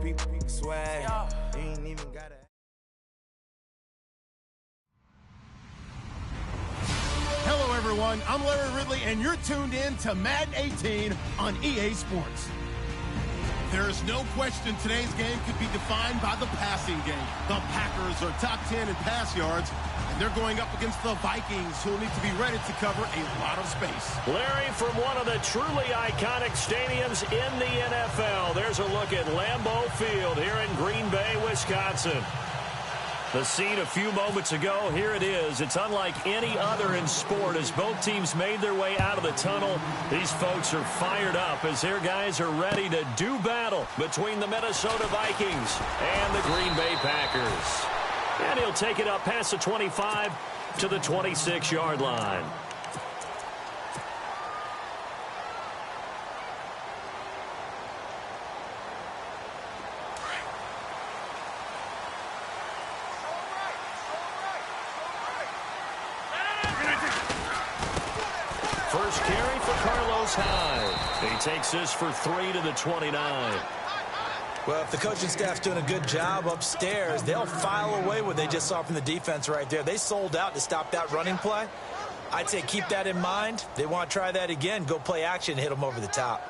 people swag. You ain't even gotta. Hello, everyone. I'm Larry Ridley, and you're tuned in to Madden 18 on EA Sports. There is no question today's game could be defined by the passing game. The Packers are top 10 in pass yards, and they're going up against the Vikings, who will need to be ready to cover a lot of space. Larry, from one of the truly iconic stadiums in the NFL, there's a look at Lambeau Field here in Green Bay, Wisconsin. The scene a few moments ago, here it is. It's unlike any other in sport as both teams made their way out of the tunnel. These folks are fired up as their guys are ready to do battle between the Minnesota Vikings and the Green Bay Packers. And he'll take it up past the 25 to the 26-yard line. First carry for Carlos Hyde. He takes this for 3 to the 29. Well, if the coaching staff's doing a good job upstairs, they'll file away what they just saw from the defense right there. They sold out to stop that running play. I'd say keep that in mind. They want to try that again. Go play action, hit them over the top.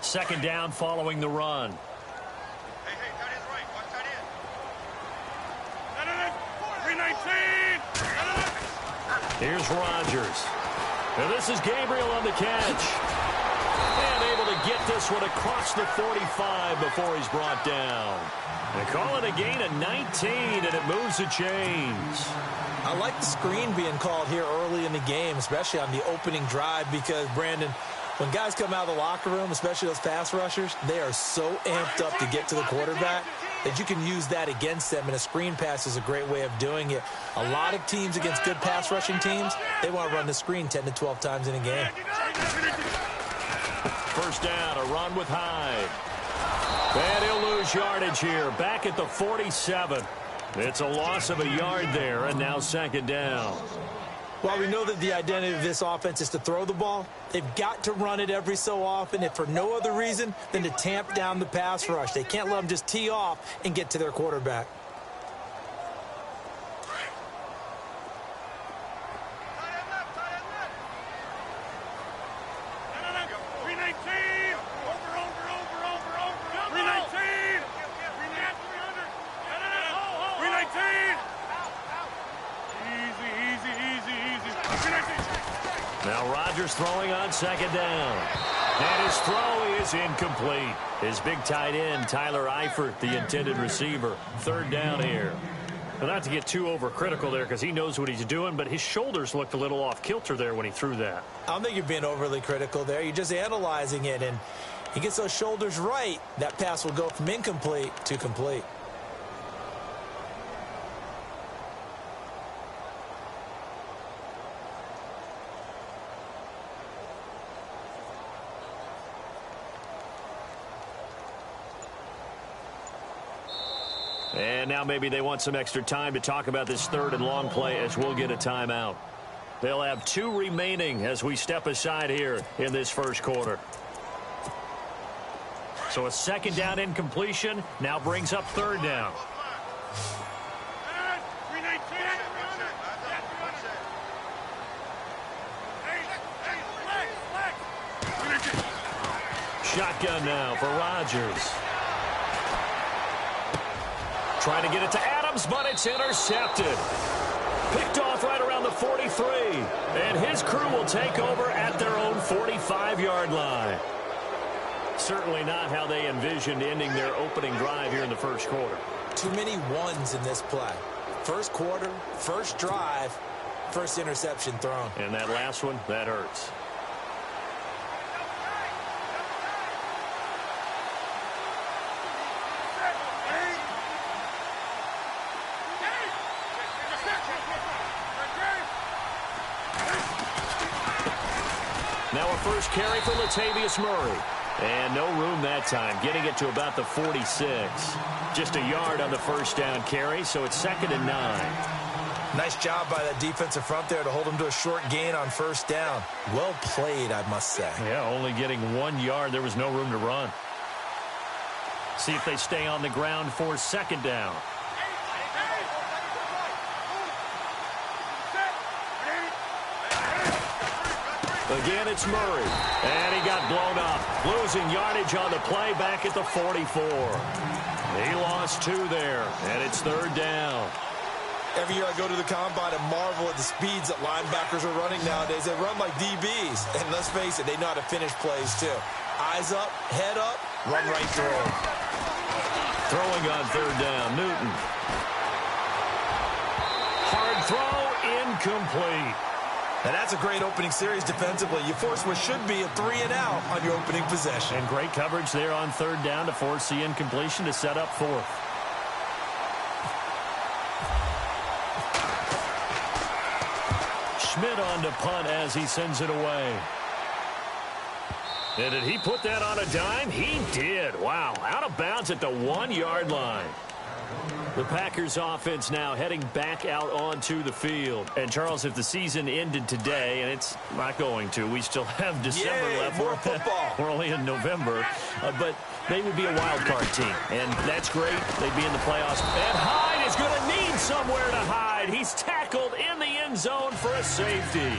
Second down following the run. Here's Rodgers. And this is Gabriel on the catch. And able to get this one across the 45 before he's brought down. They call it a gain of 19, and it moves the chains. I like the screen being called here early in the game, especially on the opening drive, because, Brandon, when guys come out of the locker room, especially those pass rushers, they are so amped up to get to the quarterback that you can use that against them, and a screen pass is a great way of doing it. A lot of teams against good pass rushing teams, they want to run the screen 10 to 12 times in a game. First down, a run with Hyde. And he'll lose yardage here, back at the 47. It's a loss of a yard there, and now second down. While we know that the identity of this offense is to throw the ball, they've got to run it every so often, if for no other reason than to tamp down the pass rush. They can't let them just tee off and get to their quarterback. Now Rodgers throwing on second down. And his throw is incomplete. His big tight end, Tyler Eifert, the intended receiver. Third down here. Well, not to get too overcritical there because he knows what he's doing, but his shoulders looked a little off kilter there when he threw that. I don't think you're being overly critical there. You're just analyzing it, and he gets those shoulders right. That pass will go from incomplete to complete. And now maybe they want some extra time to talk about this third and long play as we'll get a timeout. They'll have 2 remaining as we step aside here in this first quarter. So a second down incompletion now brings up third down. Shotgun now for Rodgers. Trying to get it to Adams, but it's intercepted. Picked off right around the 43. And his crew will take over at their own 45-yard line. Certainly not how they envisioned ending their opening drive here in the first quarter. Too many ones in this play. First quarter, first drive, first interception thrown. And that last one, that hurts. Now a first carry for Latavius Murray. And no room that time, getting it to about the 46. Just a yard on the first down carry, so it's 2nd and 9. Nice job by that defensive front there to hold him to a short gain on first down. Well played, I must say. Yeah, only getting 1 yard. There was no room to run. See if they stay on the ground for second down. Again, it's Murray. And he got blown up. Losing yardage on the play back at the 44. He lost 2 there, and it's third down. Every year I go to the combine and marvel at the speeds that linebackers are running nowadays. They run like DBs. And let's face it, they know how to finish plays too. Eyes up, head up, run right through them. Throwing on third down, Newton. Hard throw, incomplete. Now that's a great opening series defensively. You force what should be a 3-and-out on your opening possession. And great coverage there on third down to force the incompletion to set up fourth. Schmidt on to punt as he sends it away. And did he put that on a dime? He did. Wow, out of bounds at the 1-yard line. The Packers offense now heading back out onto the field. And, Charles, if the season ended today, and it's not going to, we still have December left. More football. We're only in November. But they would be a wild card team. And that's great. They'd be in the playoffs. And Hyde is going to need somewhere to hide. He's tackled in the end zone for a safety.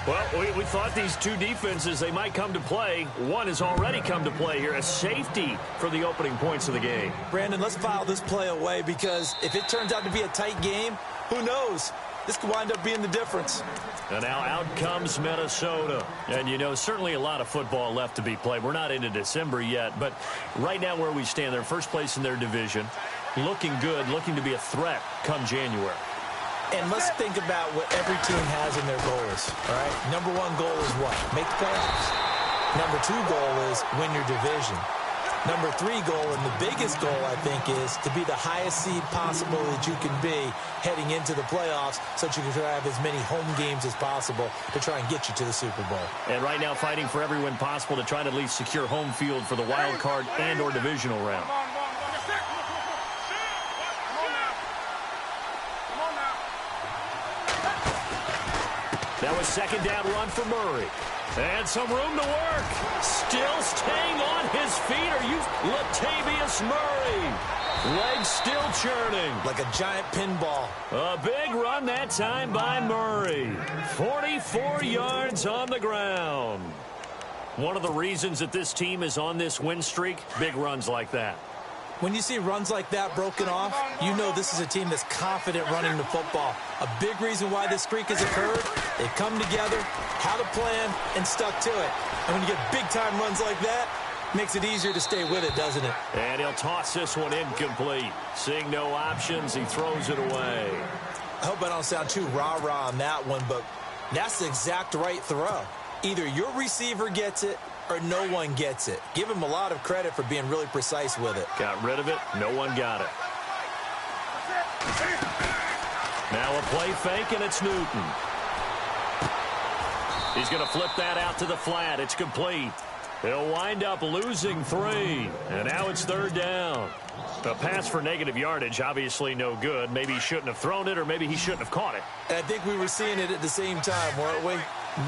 Well, we thought these two defenses, they might come to play. One has already come to play here, a safety for the opening points of the game. Brandon, let's file this play away because if it turns out to be a tight game, who knows? This could wind up being the difference. And now out comes Minnesota. And, you know, certainly a lot of football left to be played. We're not into December yet, but right now where we stand, they're first place in their division. Looking good, looking to be a threat come January. And let's think about what every team has in their goals, all right? Number 1 goal is what? Make the playoffs. Number 2 goal is win your division. Number 3 goal, and the biggest goal, I think, is to be the highest seed possible that you can be heading into the playoffs so that you can have as many home games as possible to try and get you to the Super Bowl. And right now fighting for every win possible to try to at least secure home field for the wild card and or divisional round. That was second down run for Murray. And some room to work. Still staying on his feet. Are you Latavius Murray? Legs still churning. Like a giant pinball. A big run that time by Murray. 44 yards on the ground. One of the reasons that this team is on this win streak, big runs like that. When you see runs like that broken off, you know this is a team that's confident running the football. A big reason why this streak has occurred, they've come together, had a plan, and stuck to it. And when you get big-time runs like that, it makes it easier to stay with it, doesn't it? And he'll toss this one incomplete. Seeing no options, he throws it away. I hope I don't sound too rah-rah on that one, but that's the exact right throw. Either your receiver gets it, or no one gets it. Give him a lot of credit for being really precise with it. Got rid of it. No one got it. Now a play fake, and it's Newton. He's going to flip that out to the flat. It's complete. He'll wind up losing 3. And now it's third down. A pass for negative yardage, obviously no good. Maybe he shouldn't have thrown it, or maybe he shouldn't have caught it. And I think we were seeing it at the same time, weren't we?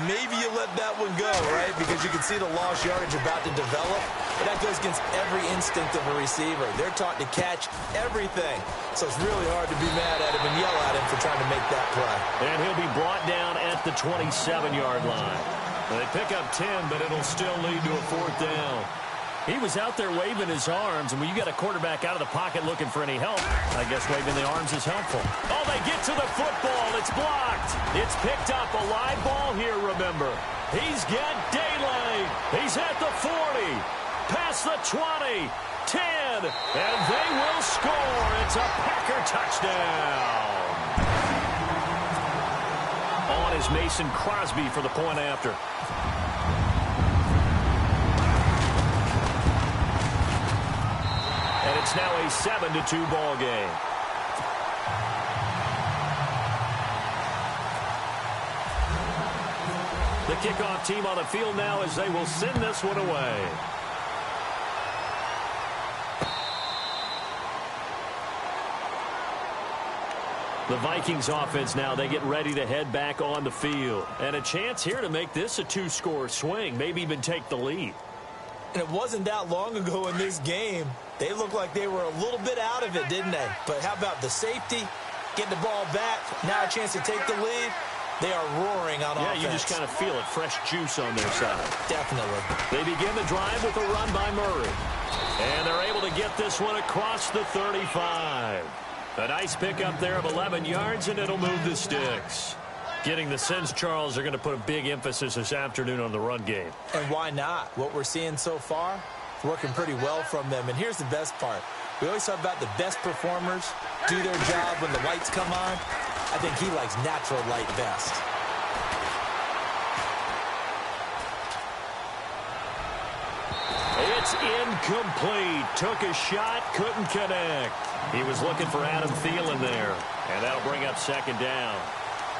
Maybe you let that one go, right? Because you can see the lost yardage about to develop. But that goes against every instinct of a receiver. They're taught to catch everything. So it's really hard to be mad at him and yell at him for trying to make that play. And he'll be brought down at the 27-yard line. They pick up 10, but it'll still lead to a fourth down. He was out there waving his arms, and when you got a quarterback out of the pocket looking for any help, I guess waving the arms is helpful. Oh, they get to the football. It's blocked. It's picked up. A live ball here, remember. He's got daylight. He's at the 40, past the 20, 10, and they will score. It's a Packer touchdown. On is Mason Crosby for the point after. And it's now a 7-2 ball game. The kickoff team on the field now as they will send this one away. The Vikings offense now, they get ready to head back on the field. And a chance here to make this a two-score swing, maybe even take the lead. And it wasn't that long ago in this game. They looked like they were a little bit out of it, didn't they? But how about the safety? Getting the ball back, now a chance to take the lead. They are roaring on offense. Yeah, you just kind of feel it, fresh juice on their side. Definitely. They begin the drive with a run by Murray. And they're able to get this one across the 35. A nice pickup there of 11 yards, and it'll move the sticks. Getting the sense, Charles, are going to put a big emphasis this afternoon on the run game. And why not? What we're seeing so far, it's working pretty well from them. And here's the best part. We always talk about the best performers do their job when the lights come on. I think he likes natural light best. It's incomplete. Took a shot, couldn't connect. He was looking for Adam Thielen there, and that'll bring up second down.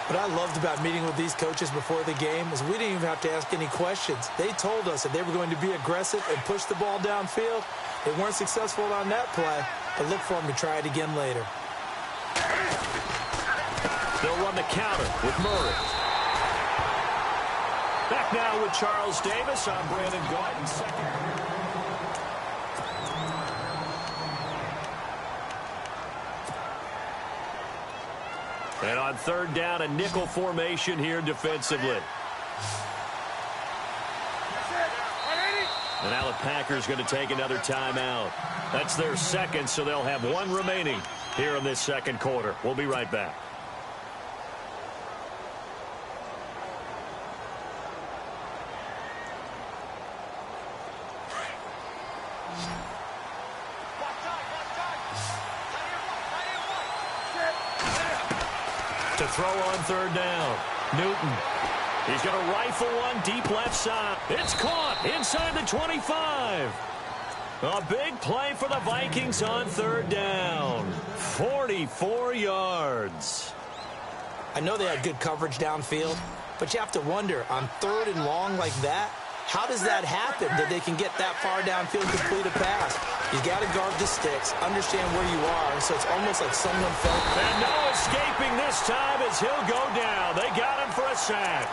What I loved about meeting with these coaches before the game is we didn't even have to ask any questions. They told us that they were going to be aggressive and push the ball downfield. They weren't successful on that play, but look for them to try it again later. They'll run the counter with Murray. Back now with Charles Davis. I'm Brandon Gordon, second. And on third down, a nickel formation here defensively. And now the Packers going to take another timeout. That's their second, so they'll have one remaining here in this second quarter. We'll be right back. To throw on third down, Newton. He's going to rifle one deep left side. It's caught inside the 25. A big play for the Vikings on third down. 44 yards. I know they had good coverage downfield, but you have to wonder, on third and long like that, how does that happen that they can get that far downfield and complete a pass? You got to guard the sticks, understand where you are, so it's almost like someone felt. And no escaping this time as he'll go down. They got him for a sack.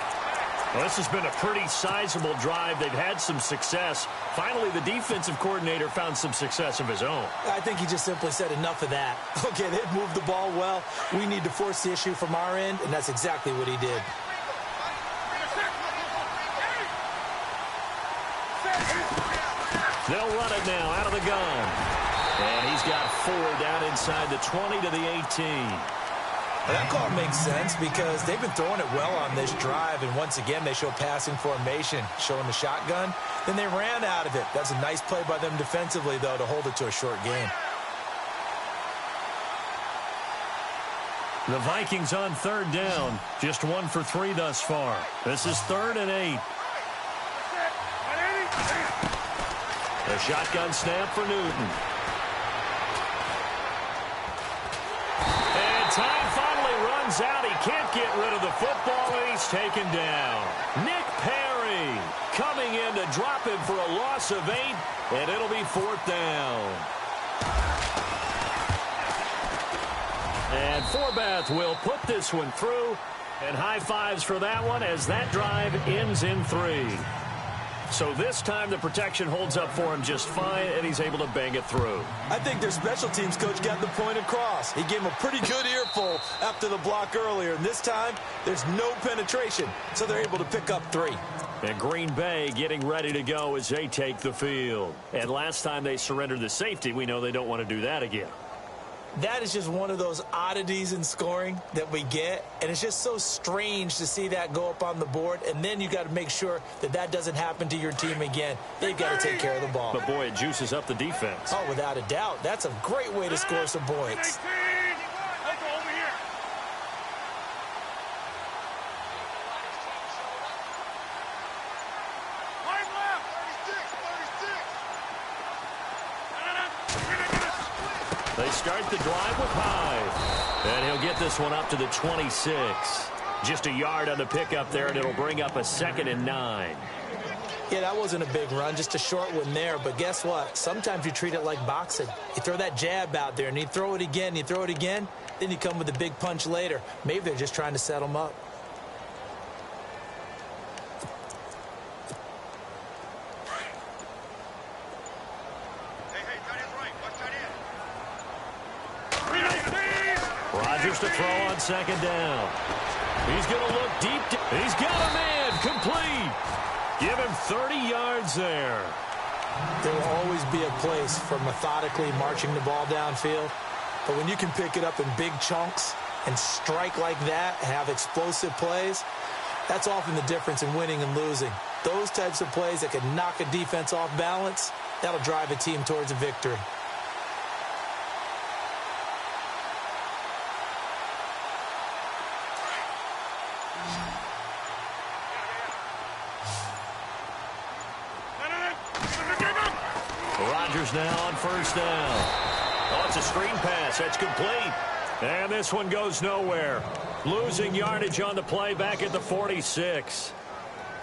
Well, this has been a pretty sizable drive. They've had some success. Finally, the defensive coordinator found some success of his own. I think he just simply said enough of that. Okay, they've moved the ball well. We need to force the issue from our end, and that's exactly what he did. They'll run it now out of the gun. And he's got 4 down inside the 20 to the 18. That call makes sense because they've been throwing it well on this drive, and once again they show passing formation, showing the shotgun. Then they ran out of it. That's a nice play by them defensively, though, to hold it to a short game. The Vikings on third down, just 1 for 3 thus far. This is 3rd and 8. A shotgun snap for Newton. And time finally runs out. He can't get rid of the football, and he's taken down. Nick Perry coming in to drop him for a loss of 8, and it'll be 4th down. And Forbath will put this one through, and high fives for that one as that drive ends in 3. So this time the protection holds up for him just fine, and he's able to bang it through. I think their special teams coach got the point across. He gave him a pretty good earful after the block earlier, and this time there's no penetration, so they're able to pick up 3. And Green Bay getting ready to go as they take the field. And last time they surrendered the safety, we know they don't want to do that again. That is just one of those oddities in scoring that we get, and it's just so strange to see that go up on the board, and then you got to make sure that that doesn't happen to your team again. They've got to take care of the ball. But, boy, it juices up the defense. Oh, without a doubt. That's a great way to score some points. They start the drive with Hyde. And he'll get this one up to the 26. Just a yard on the pickup there, and it'll bring up a 2nd and 9. Yeah, that wasn't a big run, just a short one there. But guess what? Sometimes you treat it like boxing. You throw that jab out there, and you throw it again, then you come with a big punch later. Maybe they're just trying to set them up. Rodgers to throw on second down. He's going to look deep. He's got a man complete. Give him 30 yards there. There will always be a place for methodically marching the ball downfield. But when you can pick it up in big chunks and strike like that, have explosive plays, that's often the difference in winning and losing. Those types of plays that can knock a defense off balance, that'll drive a team towards a victory. Rodgers now on first down. Oh, it's a screen pass. That's complete. And this one goes nowhere. Losing yardage on the play back at the 46.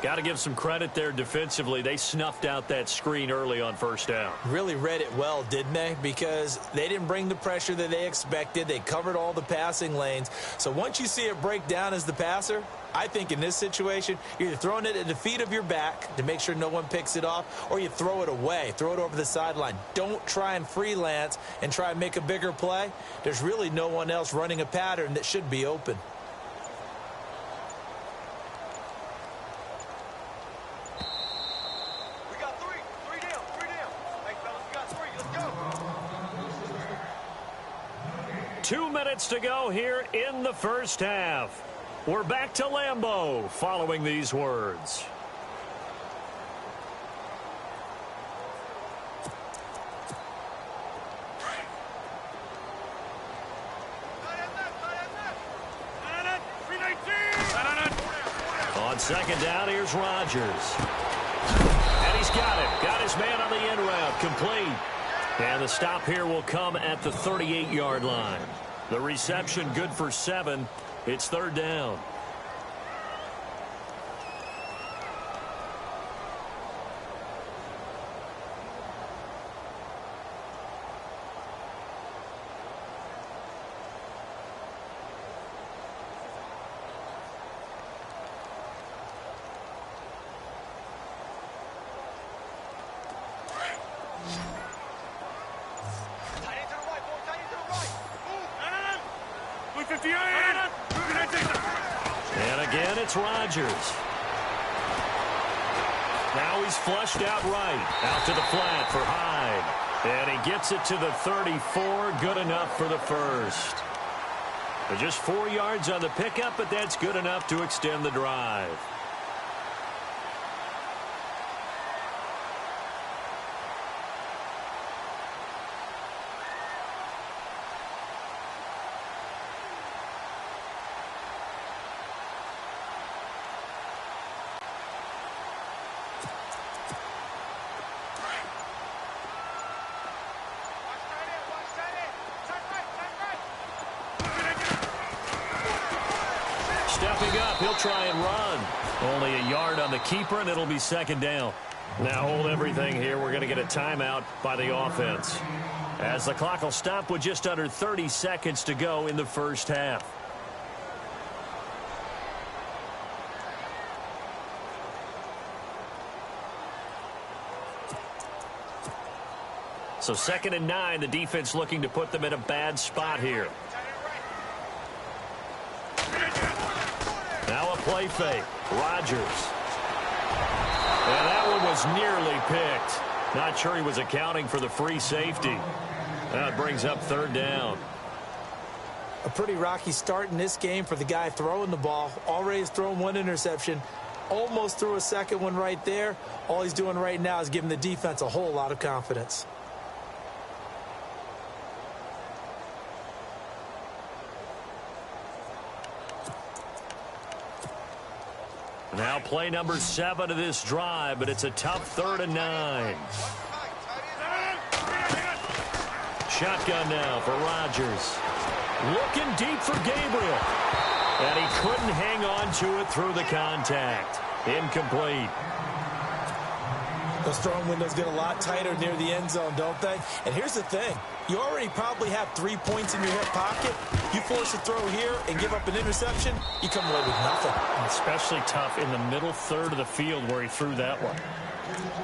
Got to give some credit there defensively. They snuffed out that screen early on first down. Really read it well, didn't they? Because they didn't bring the pressure that they expected. They covered all the passing lanes. So once you see it break down as the passer, I think in this situation, you're either throwing it at the feet of your back to make sure no one picks it off, or you throw it away, throw it over the sideline. Don't try and freelance and try and make a bigger play. There's really no one else running a pattern that should be open. We got three down. Hey, fellas, we got three. Let's go. 2 minutes to go here in the first half. We're back to Lambeau following these words. On second down, here's Rodgers. And he's got it. Got his man on the in route. Complete. And the stop here will come at the 38-yard line. The reception good for 7. It's third down. And again, it's Rodgers. Now he's flushed out right. Out to the flat for Hyde. And he gets it to the 34. Good enough for the first. Just 4 yards on the pickup, but that's good enough to extend the drive. Stepping up, he'll try and run. Only a yard on the keeper, and it'll be second down. Now hold everything here. We're going to get a timeout by the offense, as the clock will stop with just under 30 seconds to go in the first half. So 2nd and 9, the defense looking to put them in a bad spot here. Now a play fake. Rodgers. And that one was nearly picked. Not sure he was accounting for the free safety. That brings up third down. A pretty rocky start in this game for the guy throwing the ball. Already has thrown one interception. Almost threw a second one right there. All he's doing right now is giving the defense a whole lot of confidence. Now play number 7 of this drive, but it's a tough 3rd and 9. Shotgun now for Rodgers. Looking deep for Gabriel. And he couldn't hang on to it through the contact. Incomplete. Those throwing windows get a lot tighter near the end zone, don't they? And here's the thing. You already probably have 3 points in your hip pocket. You force a throw here and give up an interception, you come away with nothing. Especially tough in the middle third of the field where he threw that one.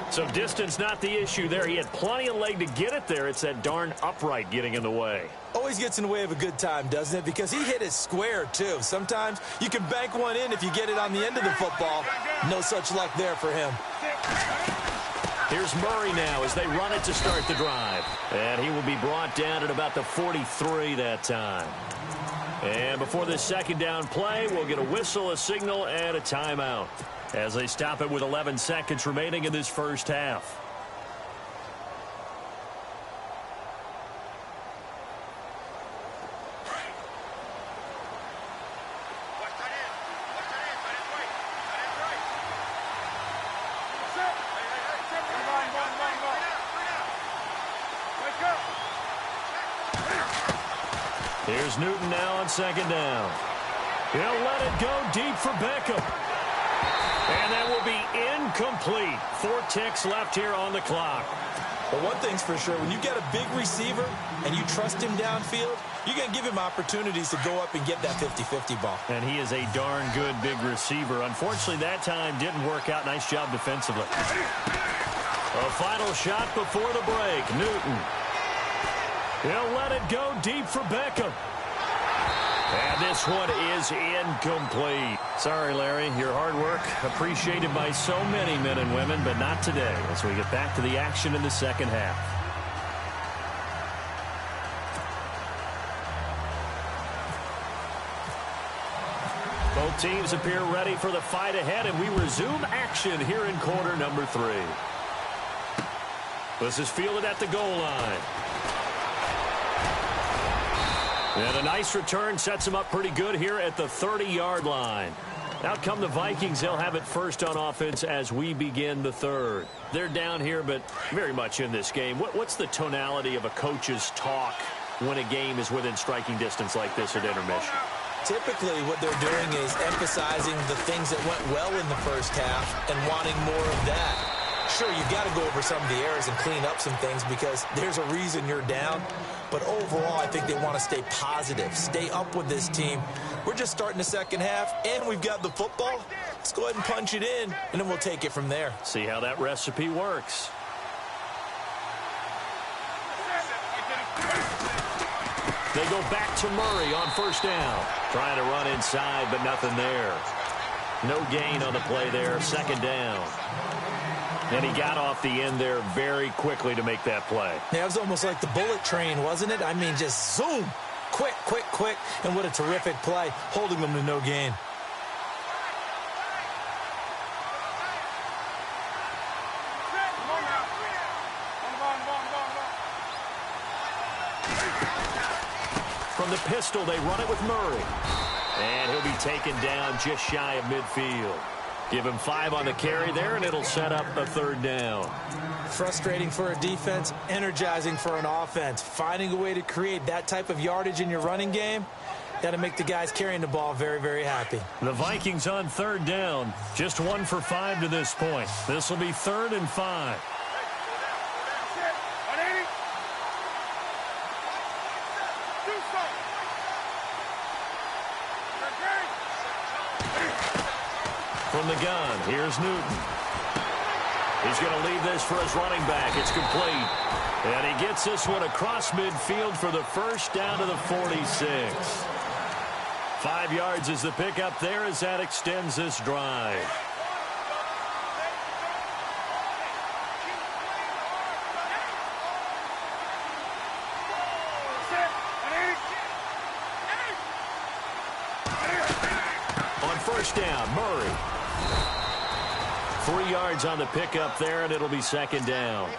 So distance not the issue there. He had plenty of leg to get it there. It's that darn upright getting in the way. Always gets in the way of a good time, doesn't it? Because he hit it square, too. Sometimes you can bank one in if you get it on the end of the football. No such luck there for him. Here's Murray now as they run it to start the drive. And he will be brought down at about the 43 that time. And before this second down play, we'll get a whistle, a signal, and a timeout as they stop it with 11 seconds remaining in this first half. Here's Newton now on second down. He'll let it go deep for Beckham. And that will be incomplete. 4 ticks left here on the clock. But one thing's for sure, when you get a big receiver and you trust him downfield, you're going to give him opportunities to go up and get that 50-50 ball. And he is a darn good big receiver. Unfortunately, that time didn't work out. Nice job defensively. A final shot before the break. Newton. He'll let it go deep for Beckham. And this one is incomplete. Sorry, Larry. Your hard work appreciated by so many men and women, but not today as we get back to the action in the second half. Both teams appear ready for the fight ahead, and we resume action here in quarter number 3. This is fielded at the goal line. And a nice return sets him up pretty good here at the 30-yard line. Out come the Vikings. They'll have it first on offense as we begin the third. They're down here, but very much in this game. What's the tonality of a coach's talk when a game is within striking distance like this at intermission? Typically, what they're doing is emphasizing the things that went well in the first half and wanting more of that. Sure, you've got to go over some of the errors and clean up some things because there's a reason you're down. But overall, I think they want to stay positive, stay up with this team. We're just starting the second half, and we've got the football. Let's go ahead and punch it in, and then we'll take it from there. See how that recipe works. They go back to Murray on first down. Trying to run inside, but nothing there. No gain on the play there, second down. And he got off the end there very quickly to make that play. Yeah, it was almost like the bullet train, wasn't it? I mean, just zoom. Quick, quick, quick. And what a terrific play, holding them to no gain. From the pistol, they run it with Murray. And he'll be taken down just shy of midfield. Give him 5 on the carry there, and it'll set up a third down. Frustrating for a defense, energizing for an offense. Finding a way to create that type of yardage in your running game, got to make the guys carrying the ball very, very happy. The Vikings on third down, just 1 for 5 to this point. This will be 3rd and 5. From the gun, here's Newton. He's going to leave this for his running back. It's complete. And he gets this one across midfield for the first down to the 46. 5 yards is the pickup there as that extends this drive. On first down, Murray. 3 yards on the pickup there, and it'll be second down.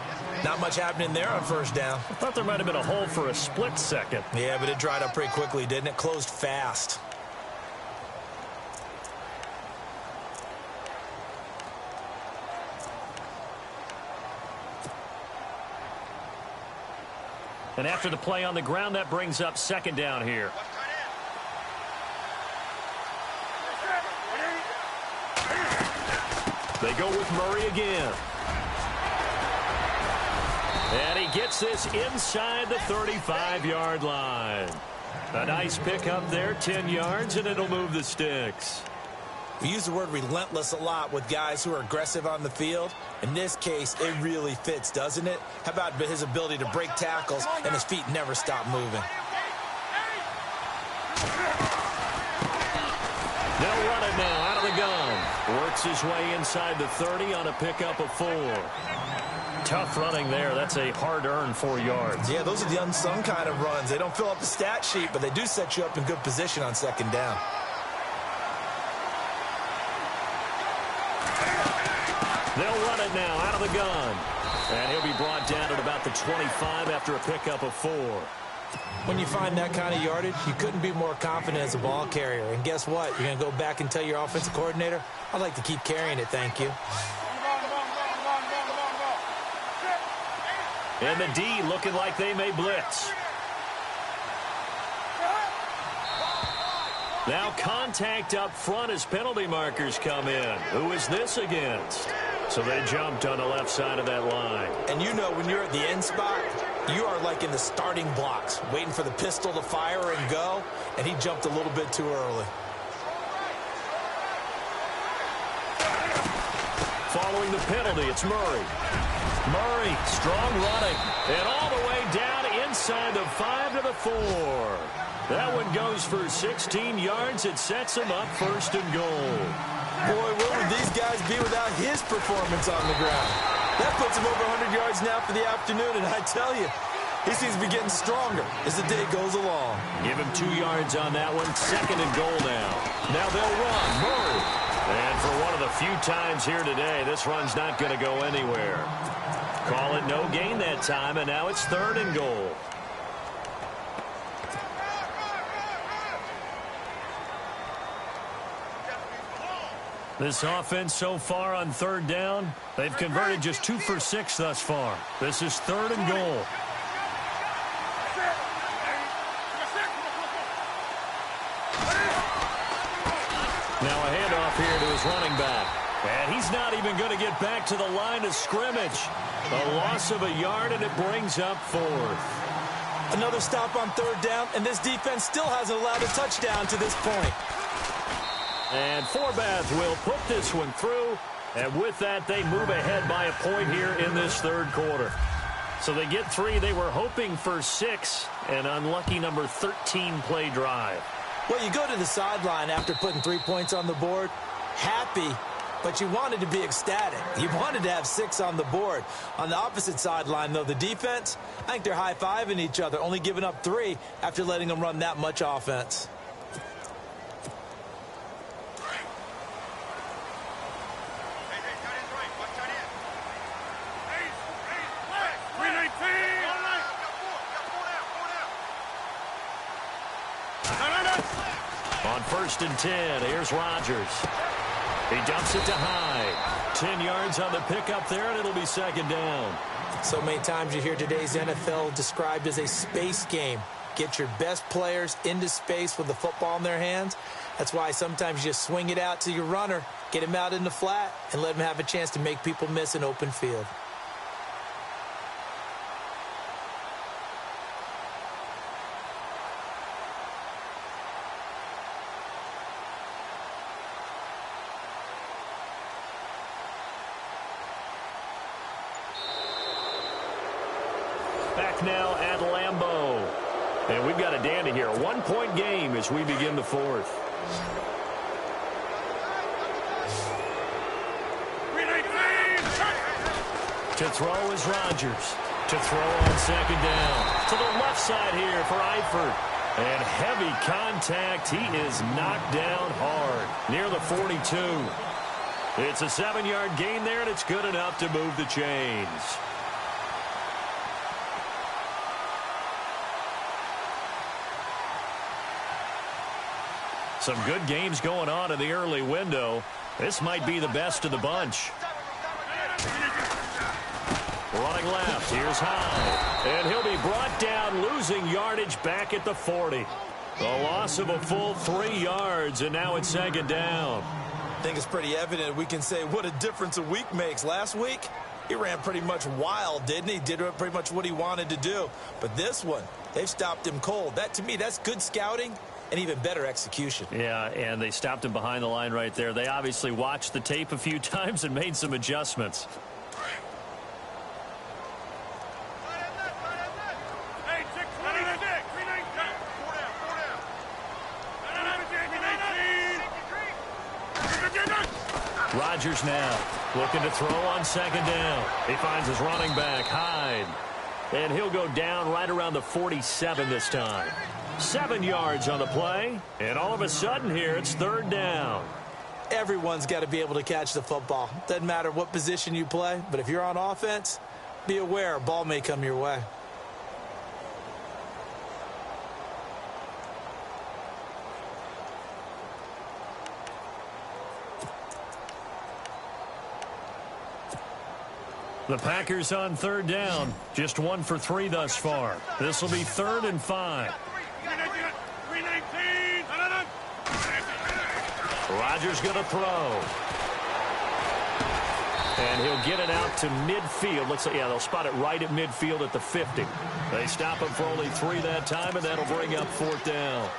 Not much happening there on first down. I thought there might have been a hole for a split second. Yeah, but it dried up pretty quickly, didn't it? Closed fast. And after the play on the ground, that brings up second down here. They go with Murray again. gets this inside the 35-yard line. A nice pickup there, 10 yards, and it'll move the sticks. We use the word relentless a lot with guys who are aggressive on the field. In this case, it really fits, doesn't it? How about his ability to break tackles and his feet never stop moving? They'll run it now out of the gun. Works his way inside the 30 on a pickup of 4. Tough running there. That's a hard-earned 4 yards. Yeah, those are the unsung kind of runs. They don't fill up the stat sheet, but they do set you up in good position on second down. They'll run it now out of the gun. And he'll be brought down at about the 25 after a pickup of 4. When you find that kind of yardage, you couldn't be more confident as a ball carrier. And guess what? You're going to go back and tell your offensive coordinator, I'd like to keep carrying it, thank you. And the D looking like they may blitz. Now contact up front as penalty markers come in. Who is this against? So they jumped on the left side of that line. And you know when you're at the end spot, you are like in the starting blocks, waiting for the pistol to fire and go, and he jumped a little bit too early. Following the penalty, it's Murray. Murray, strong running, and all the way down inside the 5 to the 4. That one goes for 16 yards. It sets him up first and goal. Boy, where would these guys be without his performance on the ground? That puts him over 100 yards now for the afternoon, and I tell you, he seems to be getting stronger as the day goes along. Give him 2 yards on that one. Second and goal now. Now they'll run. Murray. And for one of the few times here today, this run's not going to go anywhere. Call it no gain that time, and now it's third and goal. This offense so far on third down, they've converted just 2 for 6 thus far. This is third and goal. Now a handoff here to his running back. And he's not even going to get back to the line of scrimmage. A loss of a yard, and it brings up fourth. Another stop on third down, and this defense still hasn't allowed a touchdown to this point. And Forbath will put this one through. And with that, they move ahead by a point here in this third quarter. So they get 3. They were hoping for 6. An unlucky number 13 play drive. Well, you go to the sideline after putting 3 points on the board, happy, but you wanted to be ecstatic. You wanted to have 6 on the board. On the opposite sideline, though, the defense, I think they're high-fiving each other, only giving up 3 after letting them run that much offense. On 1st and 10, here's Rodgers. He dumps it to Hyde. 10 yards on the pickup there, and it'll be second down. So many times you hear today's NFL described as a space game. Get your best players into space with the football in their hands. That's why sometimes you just swing it out to your runner, get him out in the flat, and let him have a chance to make people miss an open field. Back now at Lambeau. And we've got a dandy here. A 1-point game as we begin the fourth. To throw is Rodgers. To throw on second down. To the left side here for Eifert. And heavy contact. He is knocked down hard. Near the 42. It's a 7-yard gain there, and it's good enough to move the chains. Some good games going on in the early window. This might be the best of the bunch. Running left, here's Hyde. And he'll be brought down, losing yardage back at the 40. A loss of a full 3 yards, and now it's second down. I think it's pretty evident we can say what a difference a week makes. Last week, He ran pretty much wild, didn't he? Did pretty much what he wanted to do. But this one, they've stopped him cold. That, to me, that's good scouting and even better execution. Yeah, and they stopped him behind the line right there. They obviously watched the tape a few times and made some adjustments. Rodgers now looking to throw on second down. He finds his running back, Hyde. And he'll go down right around the 47 this time. 7 yards on the play. And all of a sudden here, it's third down. Everyone's got to be able to catch the football. Doesn't matter what position you play, but if you're on offense, be aware a ball may come your way. The Packers on third down. Just 1 for 3 thus far. This will be 3rd and 5. Rodgers going to throw. And he'll get it out to midfield. Looks like, yeah, they'll spot it right at midfield at the 50. They stop him for only 3 that time, and that'll bring up 4th down.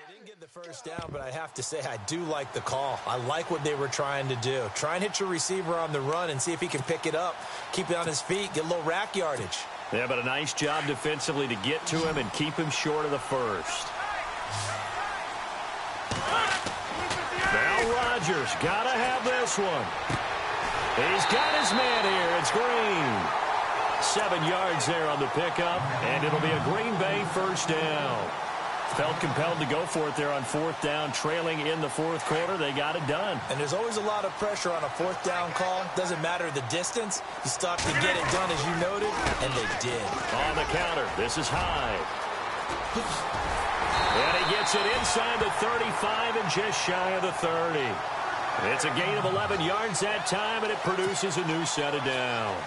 They didn't get the first down, but I have to say I do like the call. I like what they were trying to do. Try and hit your receiver on the run and see if he can pick it up, keep it on his feet, get a little rack yardage. Yeah, but a nice job defensively to get to him and keep him short of the first. Now Rodgers got to have this one. He's got his man here. It's Green. 7 yards there on the pickup, and it'll be a Green Bay first down. Felt compelled to go for it there on 4th down, trailing in the 4th quarter. They got it done. And there's always a lot of pressure on a 4th down call. Doesn't matter the distance. You stop to get it done, as you noted, and they did. On the counter, this is Hyde. And he gets it inside the 35 and just shy of the 30. It's a gain of 11 yards that time, and it produces a new set of downs.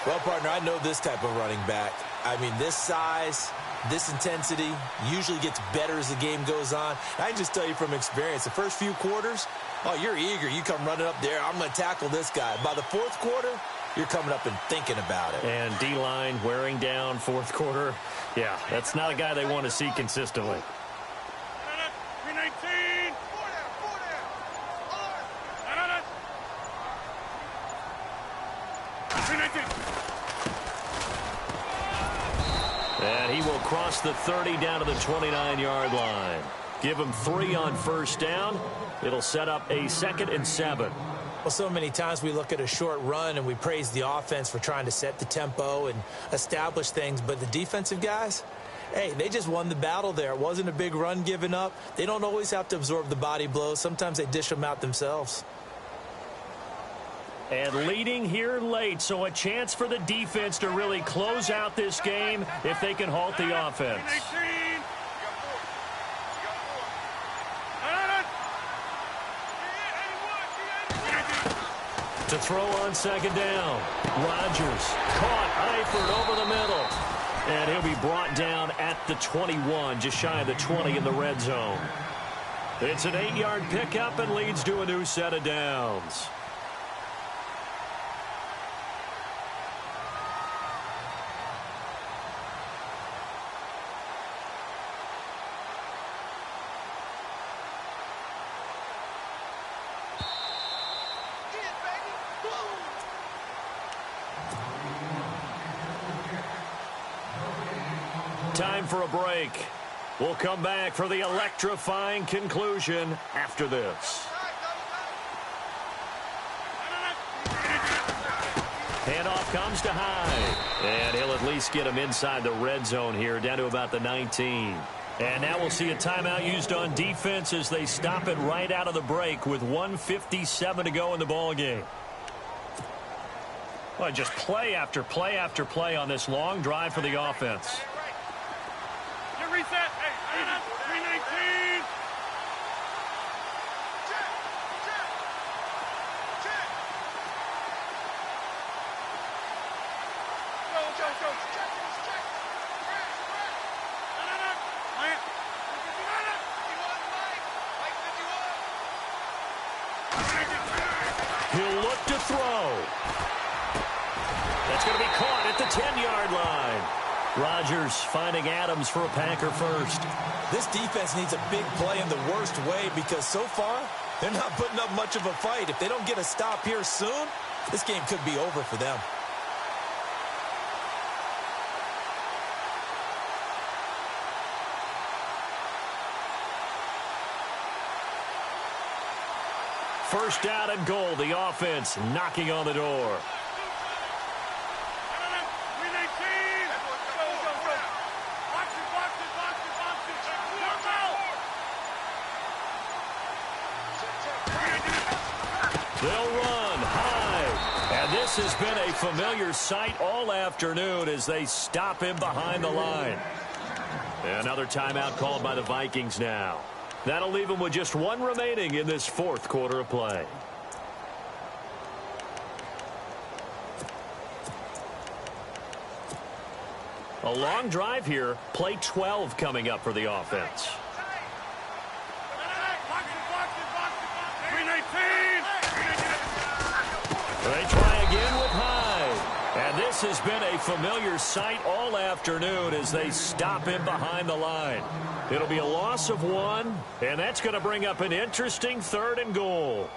Well, partner, I know this type of running back. I mean, this size, this intensity usually gets better as the game goes on. I can just tell you from experience, the first few quarters, oh, you're eager. You come running up there, I'm going to tackle this guy. By the 4th quarter, you're coming up and thinking about it. And D-line wearing down 4th quarter. Yeah, that's not a guy they want to see consistently. And he will cross the 30 down to the 29-yard line. Give him 3 on first down. It'll set up a 2nd and 7. Well, so many times we look at a short run and we praise the offense for trying to set the tempo and establish things. But the defensive guys, hey, they just won the battle there. It wasn't a big run given up. They don't always have to absorb the body blows. Sometimes they dish them out themselves. And leading here late, so a chance for the defense to really close out this game if they can halt the offense. To throw on second down, Rodgers caught Eifert over the middle. And he'll be brought down at the 21, just shy of the 20 in the red zone. It's an 8-yard pickup and leads to a new set of downs. Time for a break. We'll come back for the electrifying conclusion after this. Handoff comes to Hyde. And he'll at least get him inside the red zone here, down to about the 19. And now we'll see a timeout used on defense as they stop it right out of the break with 1:57 to go in the ballgame. Well, just play after play after play on this long drive for the offense. Get reset. Hey, 319. Go. He'll look to throw. That's going to be caught at the 10-yard line. Rodgers finding Adams for a Packer first. This defense needs a big play in the worst way because so far they're not putting up much of a fight. If they don't get a stop here soon, this game could be over for them. First down and goal. The offense knocking on the door. They'll run high. And this has been a familiar sight all afternoon as they stop him behind the line. Another timeout called by the Vikings now. That'll leave them with just one remaining in this fourth quarter of play. A long drive here. Play 12 coming up for the offense. They try again with Hyde. And this has been a familiar sight all afternoon as they stop him behind the line. It'll be a loss of one, and that's going to bring up an interesting third and goal.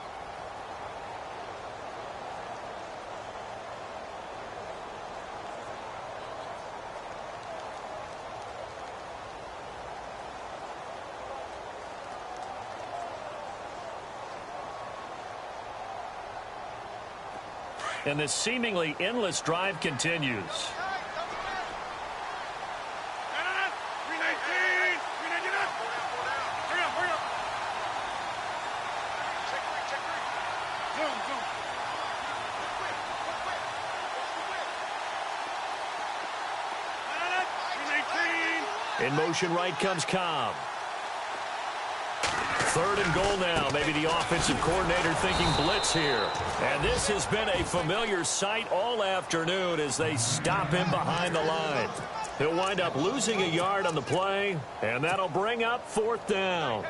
And this seemingly endless drive continues. In motion right comes Cobb. Third and goal now. Maybe the offensive coordinator thinking blitz here. And this has been a familiar sight all afternoon as they stop him behind the line. He'll wind up losing a yard on the play, and that'll bring up fourth down.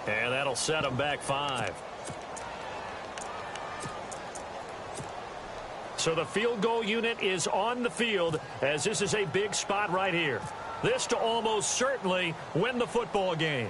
And that'll set them back 5. So the field goal unit is on the field as this is a big spot right here. This to almost certainly win the football game.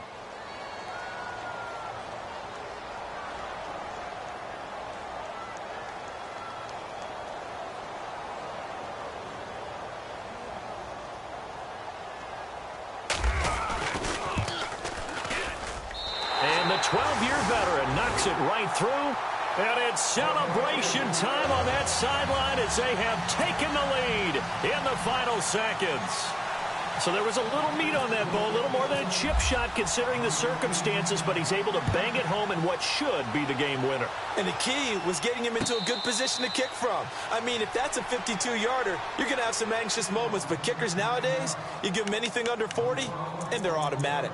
And the 12-year veteran knocks it right through. And it's celebration time on that sideline as they have taken the lead in the final seconds. So there was a little meat on that ball, a little more than a chip shot considering the circumstances, but he's able to bang it home in what should be the game winner. And the key was getting him into a good position to kick from. I mean, if that's a 52-yarder, you're going to have some anxious moments, but kickers nowadays, you give them anything under 40, and they're automatic.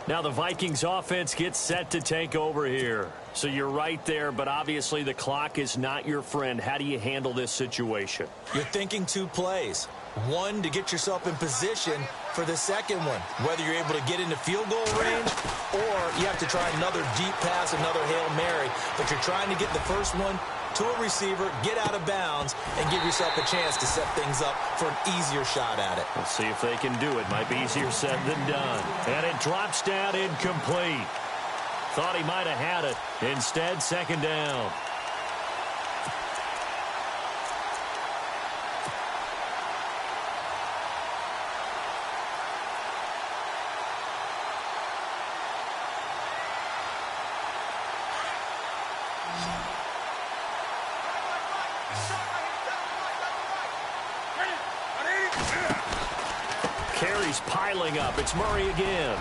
Now the Vikings offense gets set to take over here. So you're right there, but obviously the clock is not your friend. How do you handle this situation? You're thinking 2 plays. One, to get yourself in position for the second one, whether you're able to get into field goal range or you have to try another deep pass, another Hail Mary. But you're trying to get the first one to a receiver, get out of bounds, and give yourself a chance to set things up for an easier shot at it. We'll see if they can do it. Might be easier said than done. And it drops down incomplete. Thought he might have had it. Instead, second down. Carries piling up. It's Murray again.